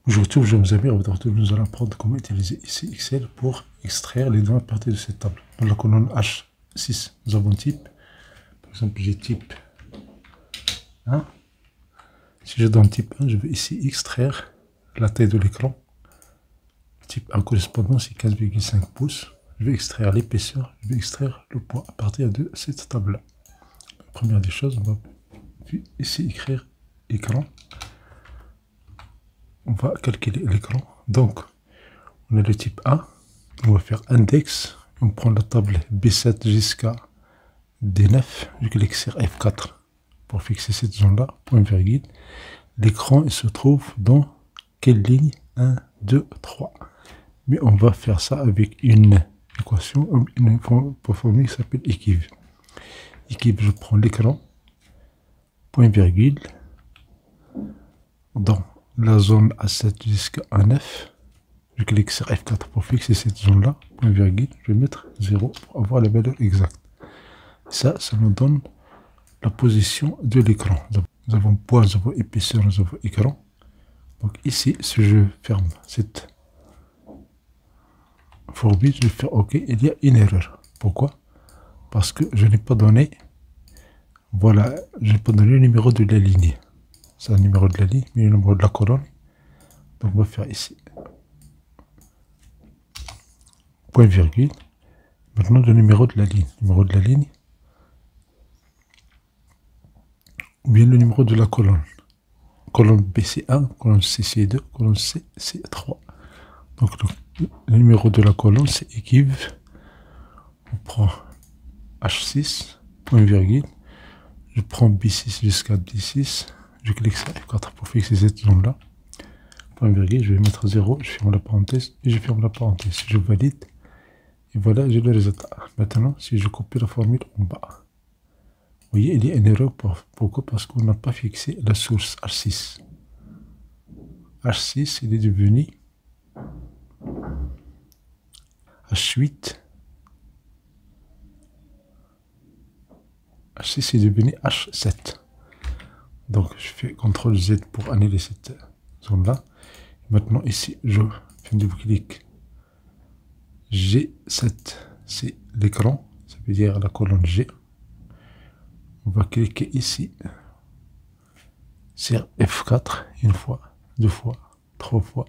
Aujourd'hui, mes amis, nous allons apprendre comment utiliser ici Excel pour extraire les données à partir de cette table. Dans la colonne H6, nous avons type. Par exemple, j'ai type 1. Si je donne type 1, je vais ici extraire la taille de l'écran. Type 1 correspondant, c'est 15,5 pouces. Je vais extraire l'épaisseur, je vais extraire le poids à partir de cette table-là. Première des choses, on va ici écrire écran. On va calculer l'écran. Donc, on a le type A. On va faire index. On prend la table B7 jusqu'à D9. Je clique sur F4 pour fixer cette zone-là. Point virgule. L'écran, il se trouve dans quelle ligne? 1, 2, 3. Mais on va faire ça avec une équation, une formule qui s'appelle équive. Équive, je prends l'écran. Point virgule. Dans la zone A7 jusqu'à A9, je clique sur F4 pour fixer cette zone-là, point virgule, je vais mettre 0 pour avoir la valeur exacte. Ça nous donne la position de l'écran. Nous avons poids, nous avons épaisseur, nous avons écran. Donc ici, si je ferme cette formule, je vais faire OK, il y a une erreur. Pourquoi? Parce que je n'ai pas donné, voilà, je n'ai pas donné le numéro de la ligne. C'est le numéro de la ligne, mais le numéro de la colonne. Donc on va faire ici. Point virgule. Maintenant le numéro de la ligne. Numéro de la ligne. Ou bien le numéro de la colonne. Colonne B c'est 1, colonne C c'est 2, colonne C c'est 3. Donc le numéro de la colonne c'est équive. On prend H6, point virgule. Je prends B6 jusqu'à D6. Je clique sur F4 pour fixer cette zone-là. Point virgule, je vais mettre 0, je ferme la parenthèse et je ferme la parenthèse. Je valide. Et voilà, j'ai le résultat. Maintenant, si je copie la formule en bas. Vous voyez, il y a une erreur. Pourquoi? Parce qu'on n'a pas fixé la source H6. H6, il est devenu H8. H6 est devenu H7. Donc, je fais CTRL Z pour annuler cette zone-là. Maintenant, ici, je fais un double-clic. G7, c'est l'écran. Ça veut dire la colonne G. On va cliquer ici sur F4, une fois, deux fois, trois fois.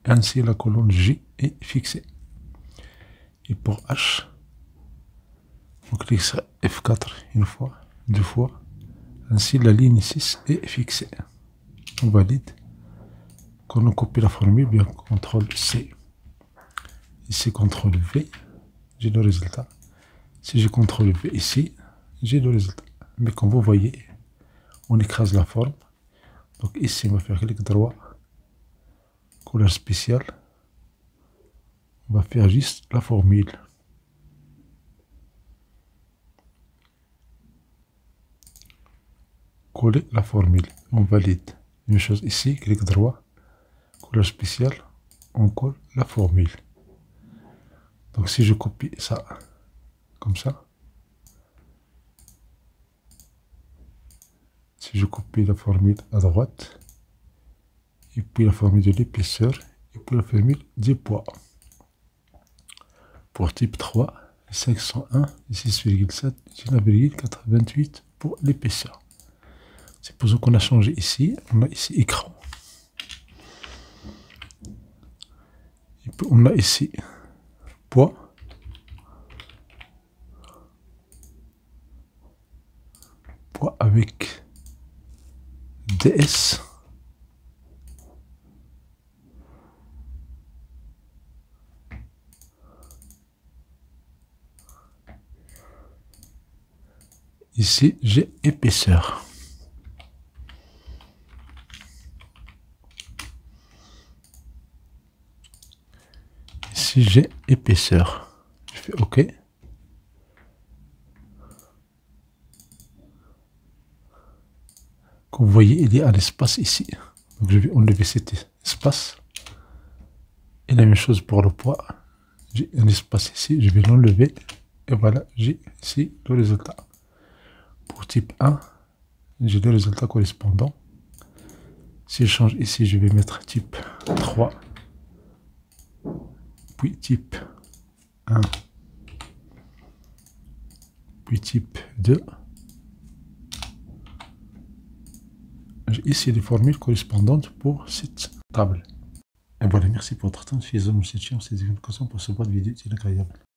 Ainsi, la colonne G est fixée. Et pour H, on clique sur F4, une fois, deux fois. Ainsi, la ligne 6 est fixée. On valide. Quand on copie la formule, bien CTRL C. Ici, CTRL V, j'ai le résultat. Si je CTRL V ici, j'ai le résultat. Mais comme vous voyez, on écrase la forme. Donc ici, on va faire clic droit, couleur spéciale. On va faire juste la formule. Coller la formule. On valide. Une chose ici, clic droit, couleur spéciale, on colle la formule. Donc si je copie ça, comme ça, si je copie la formule à droite, et puis la formule de l'épaisseur, et puis la formule du poids. Pour type 3, 501, 6,7, 19,428 pour l'épaisseur. C'est pour ça qu'on a changé ici, on a ici écran. Et puis on a ici poids. Poids avec DS. Ici, j'ai épaisseur. Ici, j'ai épaisseur. Je fais OK. Comme vous voyez, il y a un espace ici. Donc, je vais enlever cet espace. Et la même chose pour le poids. J'ai un espace ici, je vais l'enlever. Et voilà, j'ai ici le résultat. Pour type 1, j'ai le résultat correspondant. Si je change ici, je vais mettre type 3, puis type 1, puis type 2. J'ai ici les formules correspondantes pour cette table. Et voilà, merci pour votre temps. Je suis cette chaîne, c'est une occasion pour ce boîte vidéo, c'est agréable.